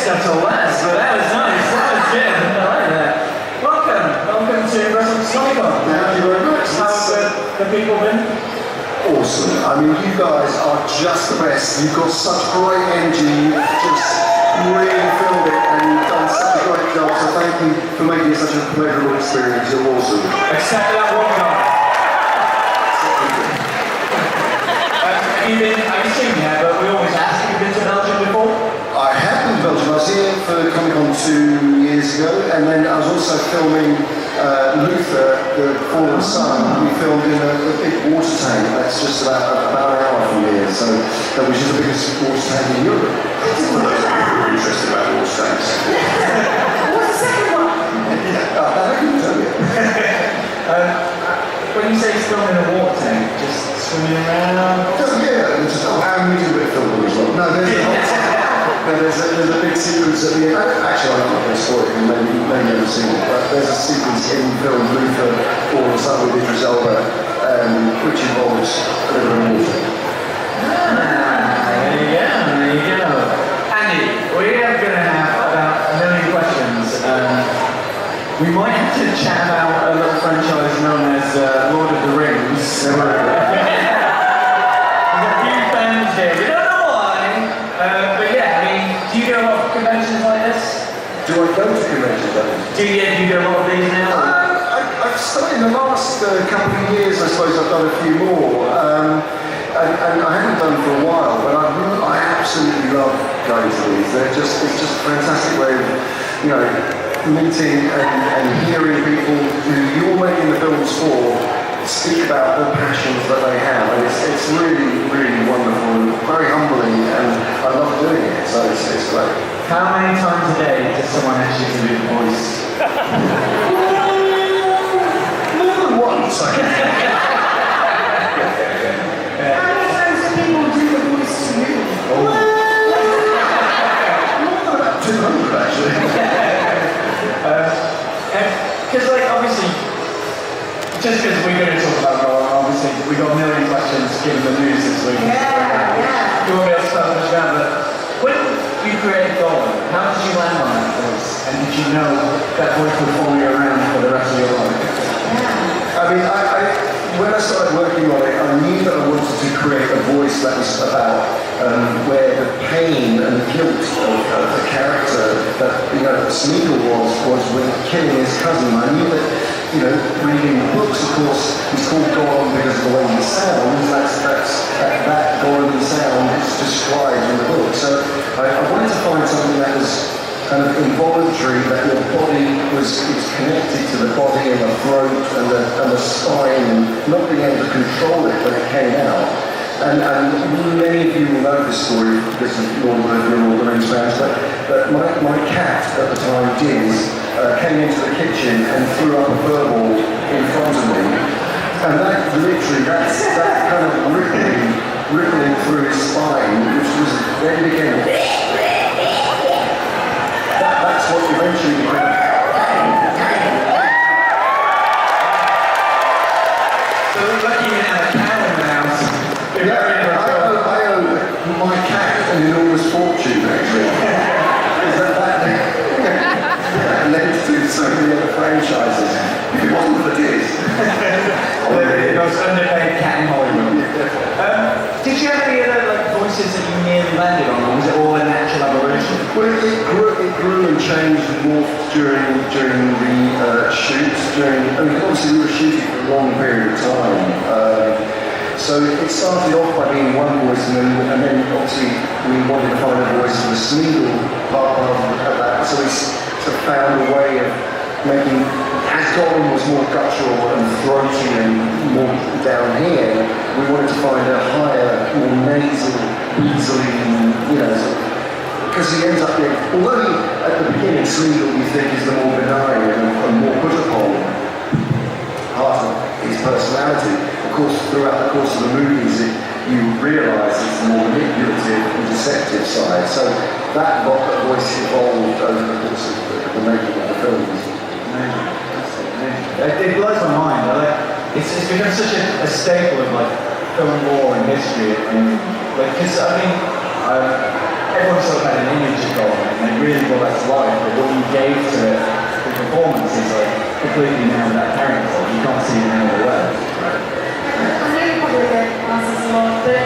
subtle words, but that was nice. That was good. I like that. Welcome to Belgian Comic Con. Thank you very much. How have the people been? Awesome. I mean, you guys are just the best. You've got such great energy. You've just really filmed it and you've done such a great job. So thank you for making it such a pleasurable experience. You're awesome. Except for that one guy. Have you seen yet? But we always ask, have you been to Belgium before? I have been to Belgium. I was here for Comic Con 2 years ago, and then I was also filming Luther, the Fallen Sun. We filmed in a big water tank that's just about an hour from here, so which is the biggest water tank in Europe. I didn't know people were interested about water tanks. What's the second one? I couldn't tell you. When you say filming in a water tank, just swimming around? Yeah, and we do a bit of filming as well. No, there's a big sequence at the end. Actually, I'm not going to spoil it, you may never seen it, but there's a sequence in film Luther or something with Idris Elba, which involves a bit of water. There you go. Andy, we are going to have about a million questions. We might have to chat about a little franchise known as Lord of the Rings. There's a few fans here. We don't know why. But yeah, I mean, do you go to a lot of conventions like this? Do I go to conventions like this? Do you go to a lot of these now? I've started in the last couple of years, I suppose I've done a few more. And I haven't done for a while, but I absolutely love going to these. It's just a fantastic way of, you know, meeting and hearing people who you're making the films for speak about the passions that they have, and it's really, really wonderful and very humbling, and I love doing it, so it's great. How many times a day does someone ask you to do the voice? More than once, I guess. How many times do people do the voice to you? More than about 200, actually. Because, like, obviously, just because we're going to talk about Gollum, obviously, we got a million questions given the news this week. Yeah. You won't be able to start much about that. When you created Gollum, how did you land on that voice? And did you know that voice would follow you around for the rest of your life? Yeah. I mean, when I started working on it, I knew that I wanted to create a voice that was about where the pain and the guilt of the character that, you know, Smeagol was with killing his cousin. I knew that, you know, reading the books, of course, he's called Gollum because of the way he sounds. That Gollum sound is described in the book. So I wanted to find something that was kind of involuntary, that your body was connected to the body and the throat and the spine, and not being able to control it when it came out. And many of you will know this story because of Lord of the Rings fans, but my cat at the time, Diz, came into the kitchen and threw up a furball in front of me. And that literally, that kind of rippling through his spine, which was then became that's what eventually became. So it looks like you have a cow in the house. I owe my cat an enormous fortune, actually. That led to so many other franchises. If it wasn't for this. The most underpaid cat in Hollywood. Did you have any other voices that you nearly landed on, or was it all a natural aberration? Well, it grew and changed and morphed during the shoots. Obviously we were shooting for a long period of time. So it started off by being one voice, and then obviously we wanted to find a voice for the Smeagol part of that. So we sort of found a way of making, as Gollum was more guttural and throaty and more down here, we wanted to find a higher, more nasal, weaselly, you know, because he ends up being, although at the beginning Smeagol you think is the more benign and more put upon part of his personality, of course throughout the course of the movies you realise it's the more manipulative and deceptive side. So that voice evolved over the course of the making of the films. It blows my mind. It's become such a staple of film lore and history, and because I mean everyone sort of had an image of Gollum, and they really gave to it, the performance is like completely nailed that character. You can't see it any other way. I know you probably get asked this a lot, but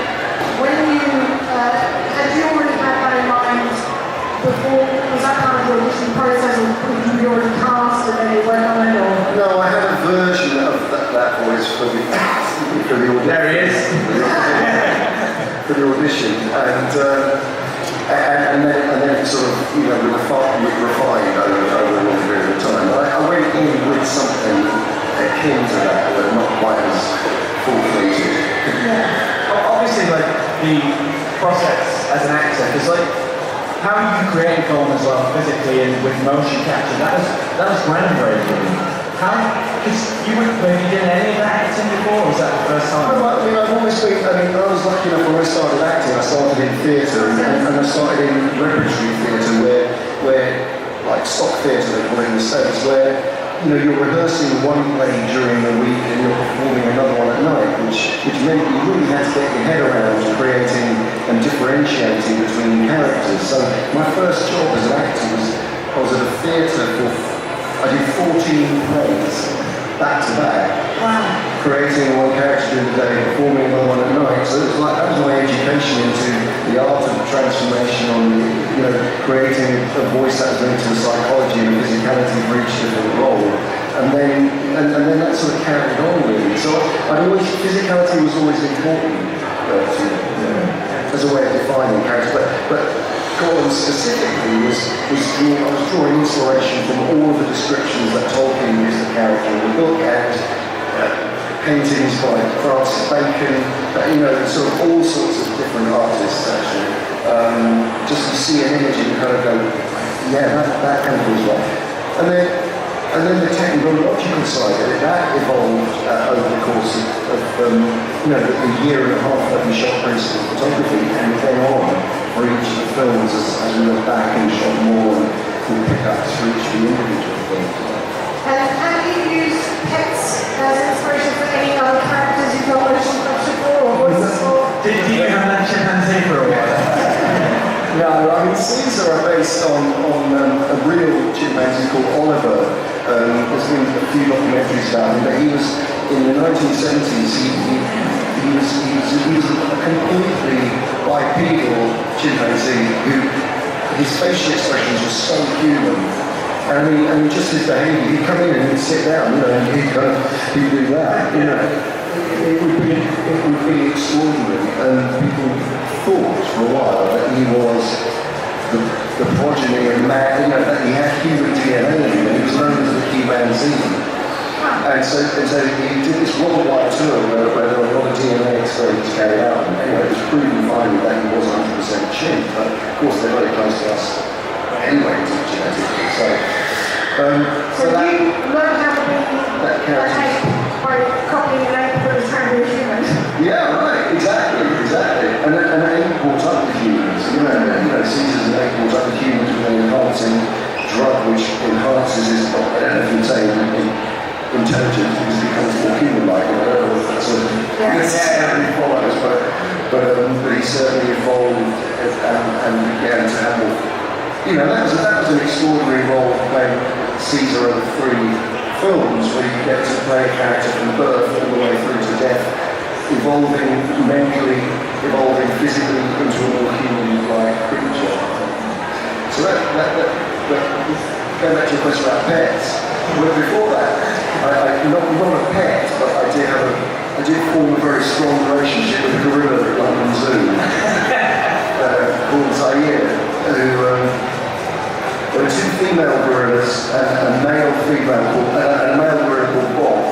when you, had you already had that in mind before, was that kind of the audition process, or did you already cast and then you went on it, or? No, I had a version of that voice for the audition. There he is. For the audition, and then it sort of, you know, refined over a long period of time. I went in with something akin to that, but not quite as full-fledged. Yeah. Obviously, like the process as an actor, because like how you create film as well physically and with motion capture, that was groundbreaking. How? Because you did any of that acting before, or was that the first time? I mean, I've always been, I was lucky enough when I started acting, I started in theatre, and I started in repertory theatre, where like stock theatre they call it in the States, where, you know, you're rehearsing one play during the week and you're performing another one at night, which meant you really had to get your head around creating and differentiating between characters. So my first job as an actor I was at a theatre I did 14 plays back to back, creating one character during the day, performing another one at night. So it was like, that was my education into the art of transformation, on, you know, creating a voice that was linked to the psychology and the physicality for each different role. And then that sort of carried on really. So physicality was always important as a way of defining characters. But Gollum specifically I was drawing inspiration from all of the descriptions that Tolkien used the character in the book, and paintings by Francis Bacon, you know, sort of all sorts of different artists actually. Just to see an image and kind of go, yeah, that kind of feels right. And then the technological side of it, that evolved over the course of you know, the year and a half that we shot principal photography, and then on for each of the films as we went back and shot more and pick ups for each of the individual films. And have you used pets as inspiration for any other characters you've got audition for or voices for? Did you have that chimpanzee for a while? No, I mean, Caesar are based on a real chimpanzee called Oliver. There's been a few documentaries about him, but he was, in the 1970s, he was a completely bipedal chimpanzee who, his facial expressions were so human. And I mean, just his behaviour, he'd come in and he'd sit down, you know, and he'd do that, you know. It would be extraordinary, and people thought for a while that he was the progeny of man, you know, that he had human DNA in him, and he was known as the humanzine. And so he did this worldwide tour where there were a lot of DNA experiments carried out, and anyway, it was proven finally that he was 100% chimp, but of course they're very close to us anyway, genetically. So that, you learned how to be that character. by copying an ape that was trying to be human. Yeah, right, exactly. And an ape brought up with humans. You know, Caesar's an ape brought up with humans with an enhancing drug which enhances his, I don't know if you'd say intelligence because he becomes more human-like. I don't know if that's necessarily follows, but he certainly evolved and began to handle. You know, that was an extraordinary role playing Caesar of the 3 films, where you get to play a character from birth all the way through to death, evolving mentally, evolving physically into a more human-like creature. So that going back to your question about pets, well, before that, not a pet, but I did form a very strong relationship with a gorilla at London Zoo called Zaire, who there were 2 female gorillas and a male gorilla called Bob,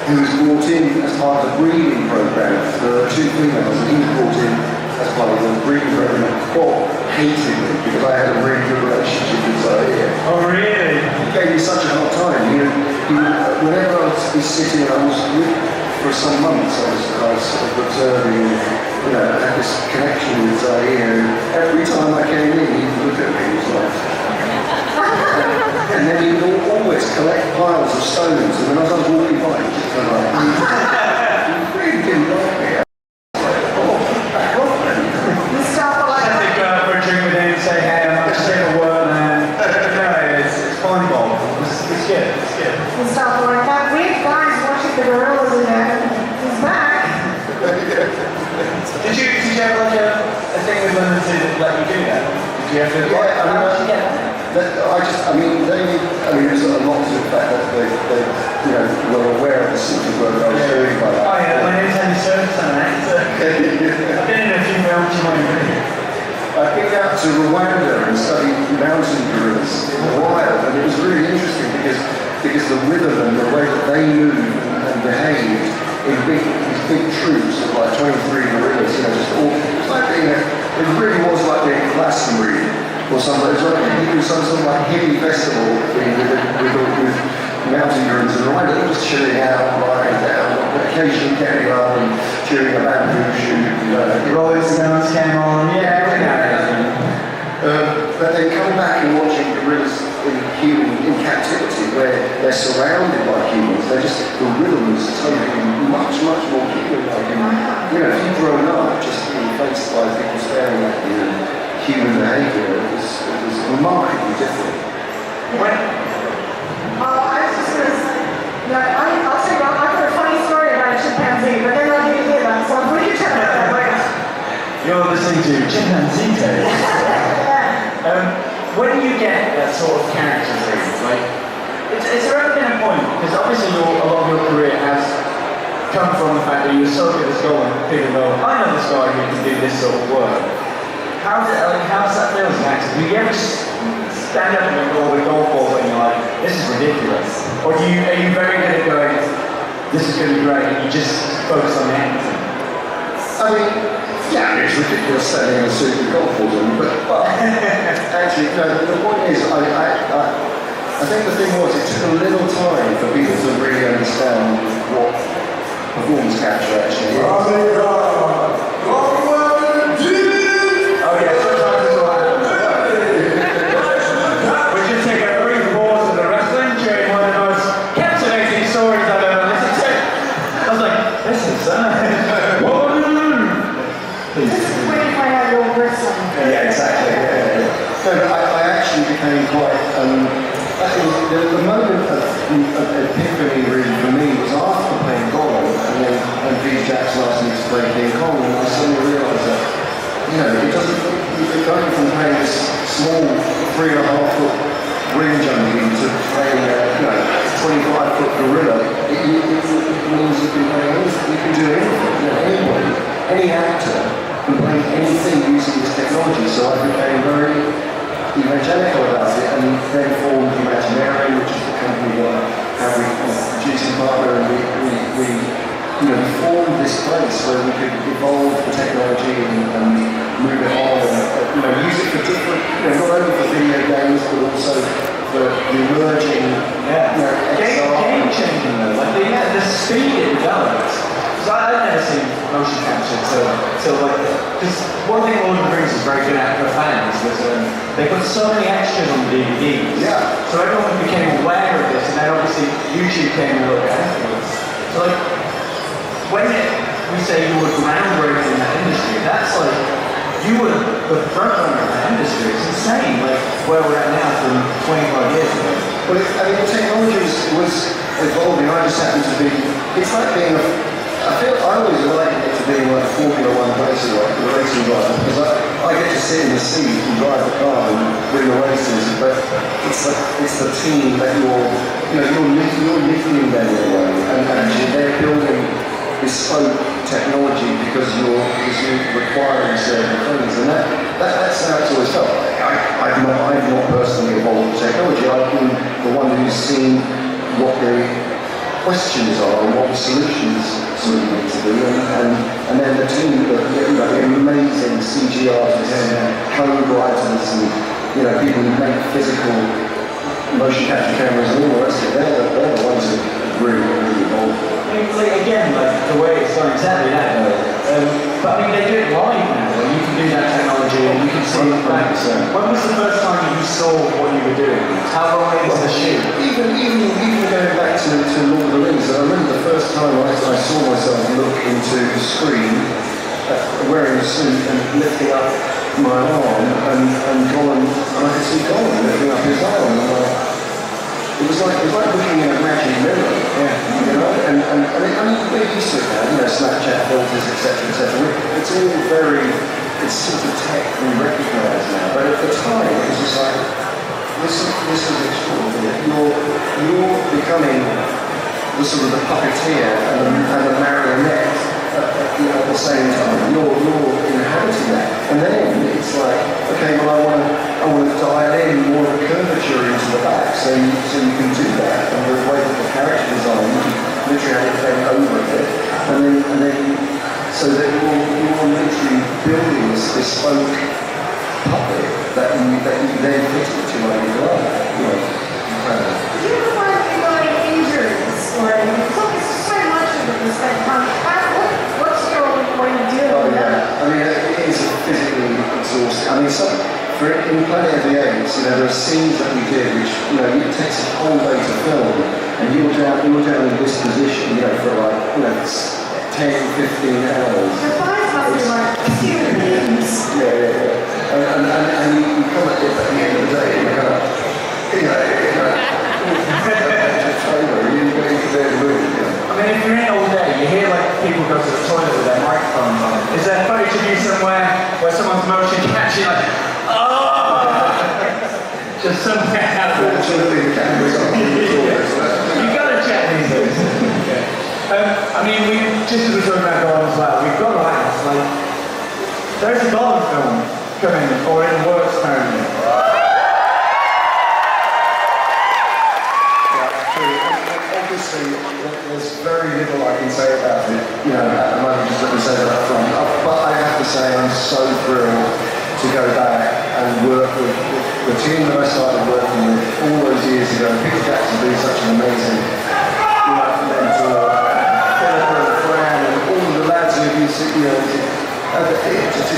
who was brought in as part of the breeding program. There were 2 females, and he was brought in as part of the breeding program. Bob hated me because I had a really good relationship with Zaire. Oh, really? He gave me such a hard time. Whenever I was sitting, for some months, I was sort of observing, you know, I had this connection with Zaire. Every time I came in, he would look at me, he was like, and then he would always collect piles of stones, and when I was walking by, he just kind of like, he really didn't like me. I was like, oh, back off then. You start I like had to go out for a drink with him and say, hey, I'm just taking a work, man. let you do that? Did you have to? Yeah, how did you get that? There's a lot to the fact that they were aware of the sort of work I was doing by that. Oh yeah, my name's Andy SERKIS, I'm an actor. I've been in a few films, you might know. I've been out to Rwanda and studied mountain gorillas in the wild, and it was really interesting because the rhythm and the way that they moved and behaved in these big troops of like 23 gorillas, just all, it really was like being in Glastonbury or something. It was like some sort of like hippie festival with mountain gorillas in Rwanda. They were just chilling out, lying down, occasionally getting up and cheering a bamboo shoot. Rolling Stones came on, yeah, every now and then. But then come back and watching gorillas in captivity, where they're surrounded by humans. The rhythm is totally much more human-like. If you've grown up just being faced by people staring at you and human behaviour, it was remarkably different. I was just going to say, I'll tell you, I've got a funny story about a chimpanzee, but then I'll give you that, so I'm pretty sure about that. You're listening to Chimpanzee Tales. When you get that sort of character thing, like, is there ever been a point, because obviously a lot of your career has come from the fact that you were so good at Gollum, people go, I know this guy who can do this sort of work. How does that feel as an actor? Do you ever just stand up and go with a golf ball and you're like, this is ridiculous? Or are you very good at going, this is going to be great, and you just focus on the acting? Yeah, it's ridiculous standing in a suit with golf balls on, but actually, the point is, I think the thing was, it took a little time for people to really understand what performance capture actually is. Oh yeah, sometimes it's all happens. We should take a brief pause in the wrestling during one of the most captivating stories I've ever listened to. I was like, this is This is when you find out your wrestling. Yeah, exactly. Yeah. No, I actually became quite. I think the moment of epiphany really for me was after playing Gollum, and Peter Jackson asked me to play King Kong, and I suddenly realised that it doesn't. You're going from playing this small 3.5-foot ring junkie to playing a 25-foot gorilla. It means you can play anything. You can do anything. Anybody, any actor can play anything using this technology. So I became very evangelical about it, and then formed Imaginary, which is the company that have producing partner, and we formed this place where we could evolve the technology and move it on, and use it for different, not only for video games but also for the emerging, game changing though. Like the speed it develops. I've never seen motion capture till like, because one thing Lord of the Rings is very good at for fans was they put so many extras on the DVDs. Yeah. So everyone became aware of this, and then obviously YouTube came a little bit afterwards. So like, when we say you were groundbreaking in that industry, that's like, you were the front runner of that industry. It's insane, like where we're at now from 25 years ago. Well, the technology was evolving. I just happened to be. It's like being I always liken it to being like a Formula One racer, like a racing driver, because I get to sit in the seat and drive the car and win the races, but it's the team that you're leading them in a way, and actually they're building bespoke technology because you're requiring certain things, and that's how it's always felt. I've not personally evolved the technology. I've been the one who's seen what the questions are and what the solutions sort of need to be, and then the team, the amazing CG artists and code writers and people who make physical motion capture cameras and all the rest of it, they're the ones who really evolved. Again, the way it's done exactly that though. But they do it live now, where you can do that technology and you can see it back. When was the first time you saw what you were doing? How long is the shoot? Even going back to Lord of the Rings, I remember the first time I saw myself look into the screen, wearing a suit and lifting up my arm, and Gollum, and I could see Gollum lifting up his arm, and it was like looking in a magic mirror, and we're used to it now, Snapchat filters, etc. It's all very it's sort of tech we recognise now. But at the time, it was just like, this is extraordinary. You're becoming the sort of the puppeteer and the marionette at the same time. You're inhabiting that. And then it's like, okay, well I want to dial in more of a curvature into the back, so you can do that. And the way that the character design, you can literally have it bend over a bit, and then so that you're literally building this bespoke puppet that you then fit into like you like. Do you ever find that you're getting injuries, or it's so much of it is spent time? What's your way of dealing with that? I mean, it is physically exhausting. I mean, in Planet of the Apes, there are scenes that we did which, it takes a whole day to film, and you're down in this position, for like, 10, 15 hours. Your thighs must be like steel beams. Yeah. And you come at it at the end of the day, and you're kind of, you're going to their room. I mean, if you're in all day, you hear like people go to the toilet with their microphones on. Is there footage of you somewhere where someone's motion catching like, oh! Just somewhere happens. Fortunately, the camera's on. You gotta check these things. I mean, just as we're talking about Gollum as well, we've got to ask, like, there's a Gollum film coming, or in the works apparently. Obviously, there's very little I can say about it, at the moment, just let me say that up front. But I have to say, I'm so thrilled to go back and work with the team that I started working with all those years ago. Peter Jackson being such an amazing mentor, Philippa and Fran, and all of the lads who have used to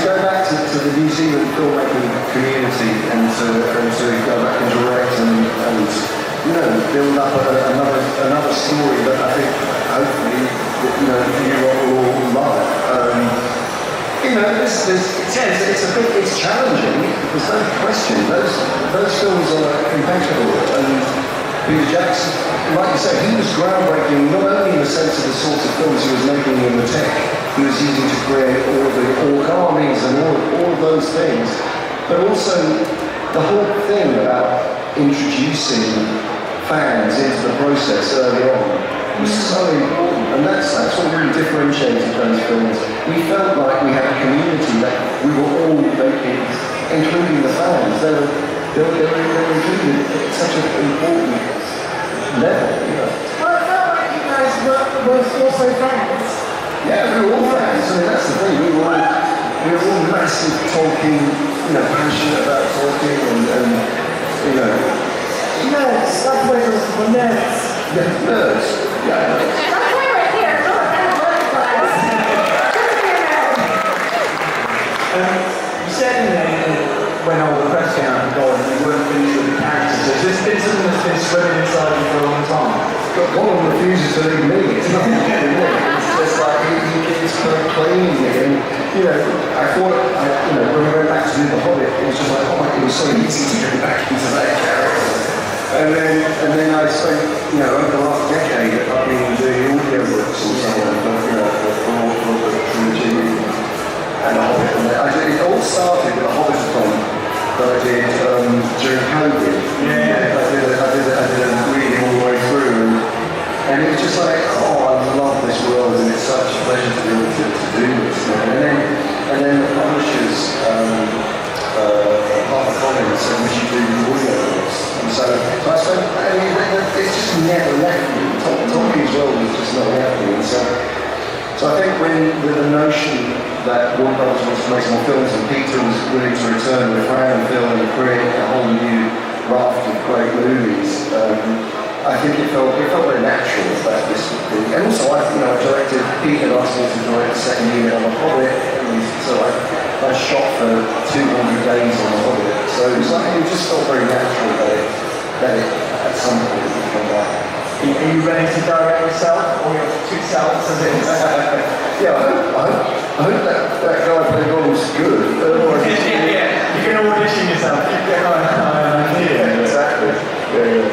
go back to the New Zealand filmmaking community and to go back and direct and build up another story that I think hopefully you will all like. It's challenging. There's no question. Those films are impeccable, and Peter Jackson, like you said, he was groundbreaking not only in the sense of the sorts of films he was making in the tech he was using to create all the orc armies and all of those things, but also the whole thing about introducing fans into the process early on was so important, and that's what really differentiated those films. We felt like we had a community that we were all making, including the fans. They were included at such an important level. Well, it felt like you guys were also fans. Yeah, we were all fans. I mean, that's the thing. We were all massive talking, passionate about talking, and Nerds, that's where it was for nerds. Yeah, nerds. Yeah. That's way right here. Look, that's butterflies. Just be a nerd. You said when all the press came out of Gollum, you weren't finished with the characters. Has this been something that's been swimming inside you for a long time? Gollum refuses to leave me. It's nothing to do with me. It's just like he keeps claiming me. And, I thought, when we went back to do The Hobbit, it was just like, oh my God, it was so easy to go back into that character. And then I spent, over the last decade, I've been doing audiobooks and so on for the trilogy and The Hobbit. It all started with a Hobbitathon that I did during COVID. Yeah. I did a reading all the way through, and it was just like, oh, I love this world, and it's such a pleasure to be able to do this. And then the publishers, HarperCollins, said we should do audiobooks. And so I spent, it's just never left me. Tolkien's world has just not left me. And so I think with the notion that Warner Brothers wants to make some more films, and Peter was willing to return with Fran and Phil and create a whole new raft of great movies, I think it felt very natural that this would be. And also, I directed. Peter asked me to direct the second unit on The Hobbit, and so I shot for 200 days on The Hobbit. So it just felt very natural that it at some point would come back. Are you ready to direct yourself, or your two selves, as it is? Yeah, I hope that guy playing Gollum's good. Yeah, you can audition yourself. Yeah, exactly. Yeah.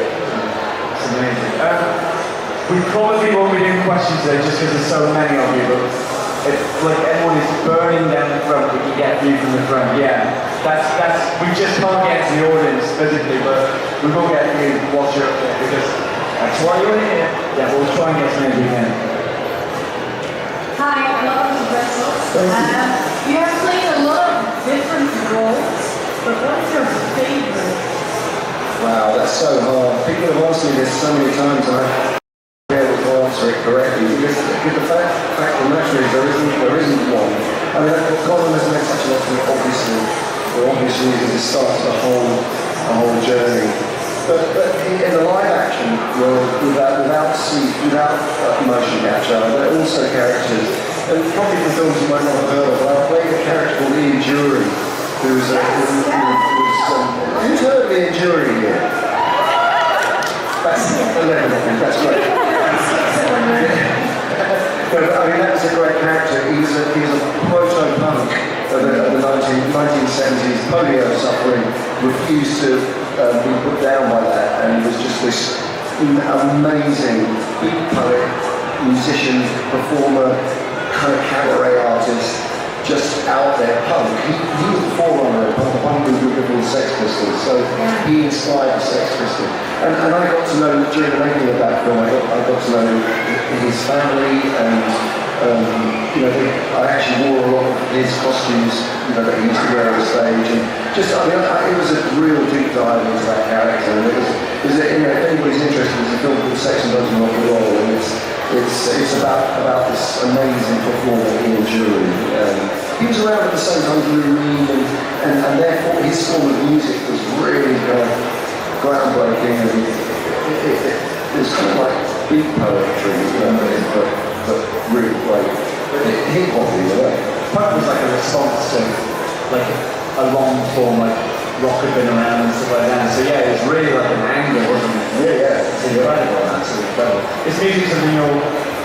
It's amazing. We probably won't be doing questions today just because there's so many of you, but It's like everyone is burning down the front, we can get a view from the front, yeah. We just can't get to the audience physically, but we will get a view whilst you're up there, because that's why you're here. Yeah, we'll try and get as many as we can. Hi, I love the vessels. You have played a lot of different roles, but what's your favorite? Wow, that's so hard. People have asked me this so many times, and I be able to answer it correctly, because the fact of the matter is there isn't one. I mean, Gollum has made such an effort, obviously, for obvious reasons. It starts a whole journey. But in the live action world, without motion capture, there are also characters, and probably the films you might not have heard of. I played a character called Ian Jury, who's who's heard of Ian Jury here? That's 11, I think. That's great. But, I mean, that was a great character. He's a proto-punk of the 1970s, polio suffering, refused to be put down by that, and he was just this amazing beat poet, musician, performer, kind of cabaret artist, just out there, punk. He was the forerunner of the punk movement of the Sex Pistols, so he inspired the Sex Pistols. And I got to know, during the making of that film, I got to know his family, and I actually wore a lot of his costumes, that he used to wear on stage, and just, it was a real deep dive into that character, and it was if anybody's interested, there's a film called Sex and Drugs and Rock and Roll, and it's about this amazing performer, Ian Jury. He was around at the same time as Lou Reed, and therefore his form of music was really groundbreaking, and it was kind of like beat poetry, but really great. Hip hop in a way. Punk was like a response to like a long form, like rock had been around and stuff like that. So yeah, it was really like an anger, wasn't it? Yeah. It's incredible, absolutely incredible. Is music something you're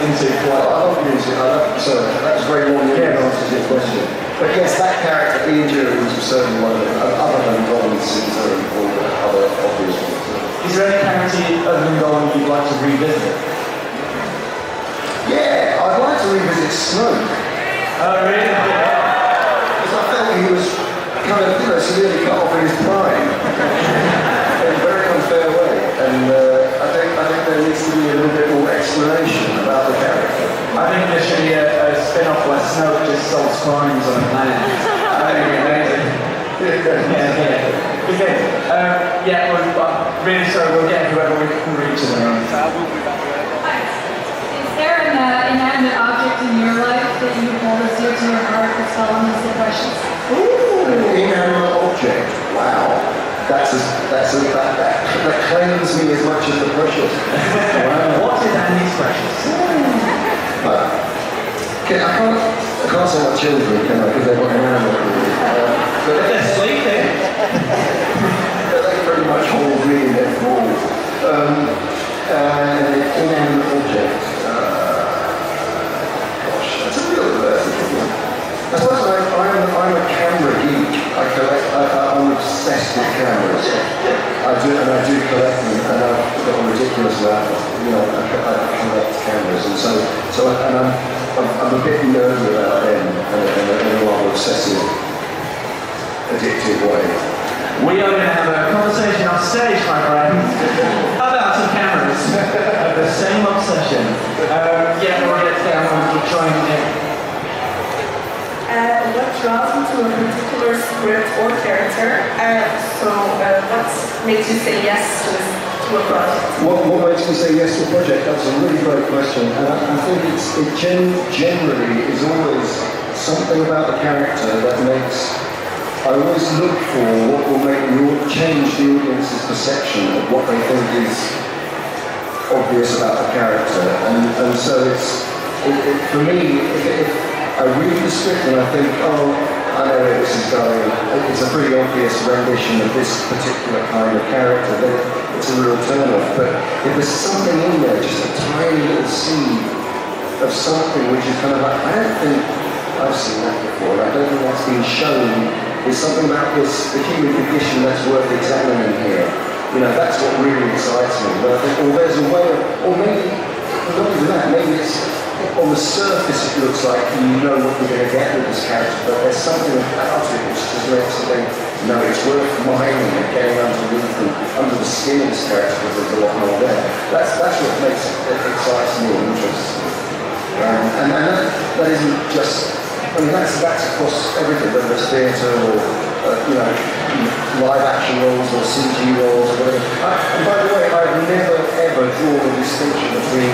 into quite? I love music. Sorry, that was very long winded answer to your question. But yes, that character, Ian Jury, was certainly one of them, other than Gollum, Caesar, and all the other obvious ones. Is there any character other than Gollum you'd like to revisit? Yeah, I'd like to revisit Snoke. Oh, really? Because I felt he was kind of, severely cut off in his prime. In a very unfair way. And I think there needs to be a little bit more explanation about the character. I think there should be a spin-off where Snoke just solves crimes on a planet. I think it'd be amazing. Yeah, we're really sorry, we'll get whoever we can reach in the room. Is there an inanimate object in your life that you hold as dear to your heart that's fallen into the precious? An inanimate object. Wow. That claims me as much as the precious. Wow. What is Andy's precious? I can't say my children, can I? Because they've got inanimate. But they're sleeping. They pretty much hold me in their thrall. Inanimate object. That's a real problem. I suppose I'm a camera geek. I'm obsessed with cameras. I do collect them, and I've got a ridiculous amount. I collect cameras, and I'm a bit nerdy about them in a rather obsessive, addictive way. We are going to have a conversation on stage, my friends, about some cameras of the same obsession. We'll get down and we'll try and get. What draws you to a particular script or character? What makes you say yes to a project? What makes me say yes to a project? That's a really great question. And I think it generally is always something about the character that makes. I always look for what will change the audience's perception of what they think is obvious about the character. And so for me, if I read the script and I think, I know where this is going, it's a pretty obvious rendition of this particular kind of character, then it's a real turn-off. But if there's something in there, just a tiny little seed of something which is kind of like, I don't think I've seen that before, I don't think that's been shown. There's something about the human condition that's worth examining here. That's what really excites me. But I think, there's a way of, or maybe, not even that, maybe it's on the surface it looks like you know what you're going to get with this character, but there's something about it which just makes you think, no, it's worth mining and getting underneath and under the skin of this character because there's a lot more there. That's what makes it excites me and interests me. And that isn't just, I mean, that's across everything, whether it's theatre or, live action roles or CG roles or whatever. And by the way, I've never ever drawn a distinction between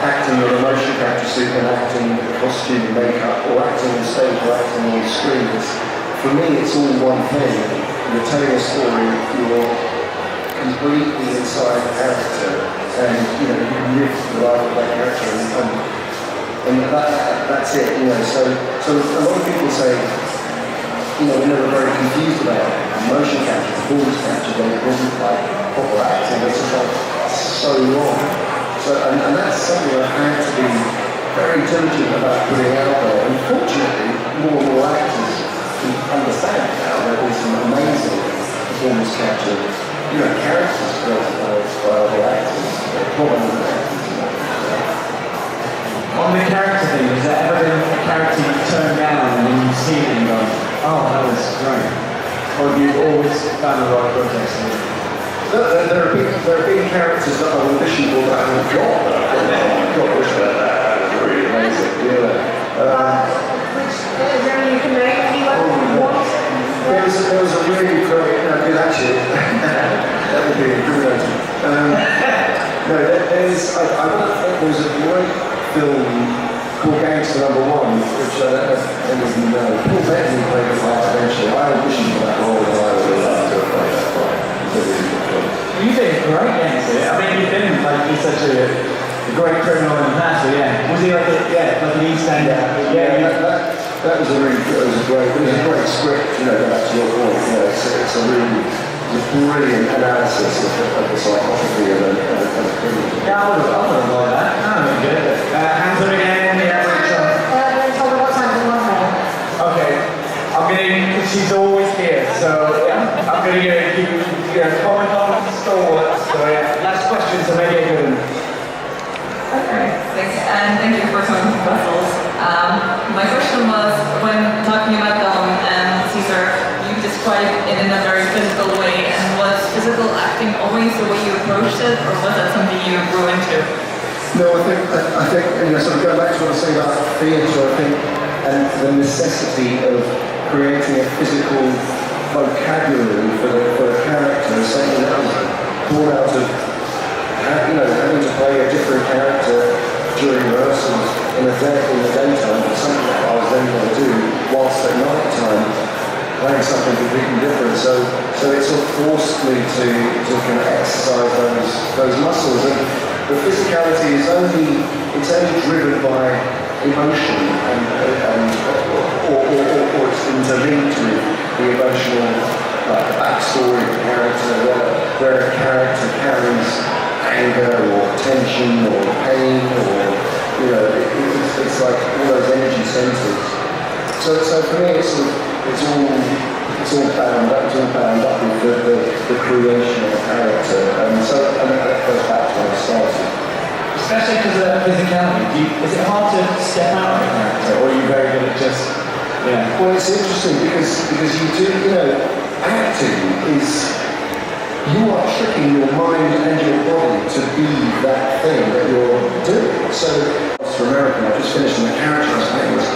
acting in a motion capture suit and acting in costume and makeup, or acting on stage or acting on screen. For me, it's all one thing. You're telling a story, you're completely inside the character, and you live the life of that character, and that's it. So a lot of people say, we're never very confused about motion capture, performance capture, when it wasn't like proper acting. It's just like so wrong. And that's something I had to be very diligent about putting out there. And fortunately, more and more actors understand now that there's some amazing performance capture, characters created by other actors, prominent actors. On the character thing, has there ever been a character you turned down and then you've seen it and gone, oh, that was great? Or have you always found the right projects? There are big characters that I've auditioned for that I haven't got. Gosh, that was really amazing. Which is there any you can make? There was a really great, actually, that would be a good idea. There was a great film called Gangster No. 1, which I don't know if any of you know. Paul Bettany played the part eventually. I auditioned for that role and I would love to have played that part. You did great against it. I mean, you've been he's such a great criminal in the past, so yeah. Was he like an East End? That was a great script, go back to your point. It's a brilliant analysis of the psychopathy of a criminal. Yeah, I would have liked that. That would be good. Hands up again. Okay. She's always here, so yeah, I'm going to keep Comic Con stalwart. So yeah, last question, so maybe a good one. Okay, thanks, and thank you for coming to Brussels. My question was, when talking about Gollum and Caesar, you described it in a very physical way, and was physical acting always the way you approached it, or was that something you grew into? No, I think sort of going back to what I was saying about theatre, I think, and the necessity of creating a physical vocabulary for a character, something that was born out of having to play a different character during rehearsals in the daytime, but something that I was then going to do whilst at night time, playing something completely different. So it sort of forced me to kind of exercise those muscles. And the physicality is only driven by emotion or it's interlinked with the emotional backstory of the character, where a character carries anger or tension or pain or it's like all those energy centers. So for me it's all bound up with the creation of a character, and that goes back to when I started. Especially because of physicality, is it hard to step out of a character, or are you very good at just, Well, it's interesting because you do, acting is, you are tricking your mind and your body to be that thing that you're doing. So, for American, I just finished, and the character I was playing was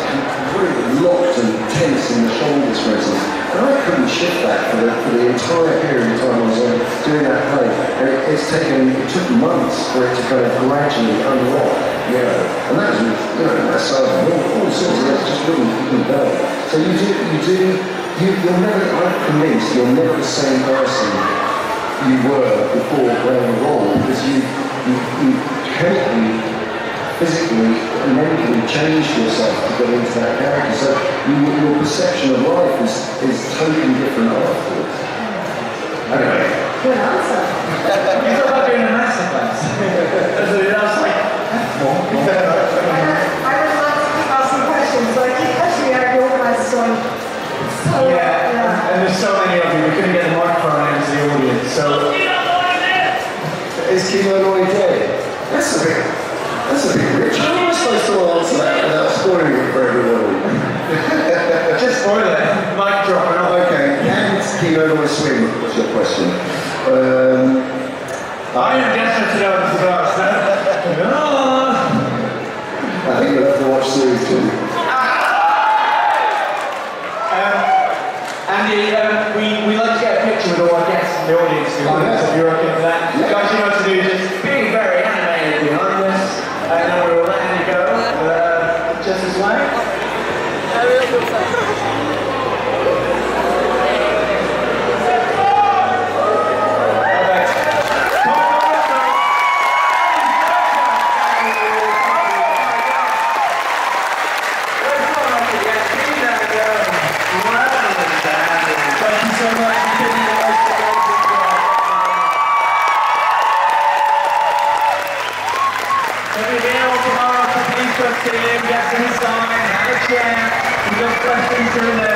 really locked and tense in the shoulders, for instance. And I couldn't shift that for the entire period of time I was doing that play. And it took months for it to kind of gradually unlock, And that was, that's all sorts of it just wouldn't go. So you're never, I'm convinced you're never the same person you were before playing the role, because you chemically, physically, and mentally changed yourself to go into that character. So your perception of life is totally different afterwards. Anyway. Good answer. you thought about doing a masterclass? That's like, more. I would love to keep asking questions, but I keep catching out the organisers going, and there's so many of you, we couldn't get the microphone into the audience, so... Is Kino Loy dead? That's a bit rich. How am I supposed to to swim? What's your question? I am desperate to know what it's about. I think you'll have to watch series 2. Andy, we like to get a picture with all our guests in the audience behind us, if you're okay for that. Yeah. Guys, you know what to do, just be very animated behind us, and then we'll let Andy go, just this way. Get to his side, have a chat, we've got questions during the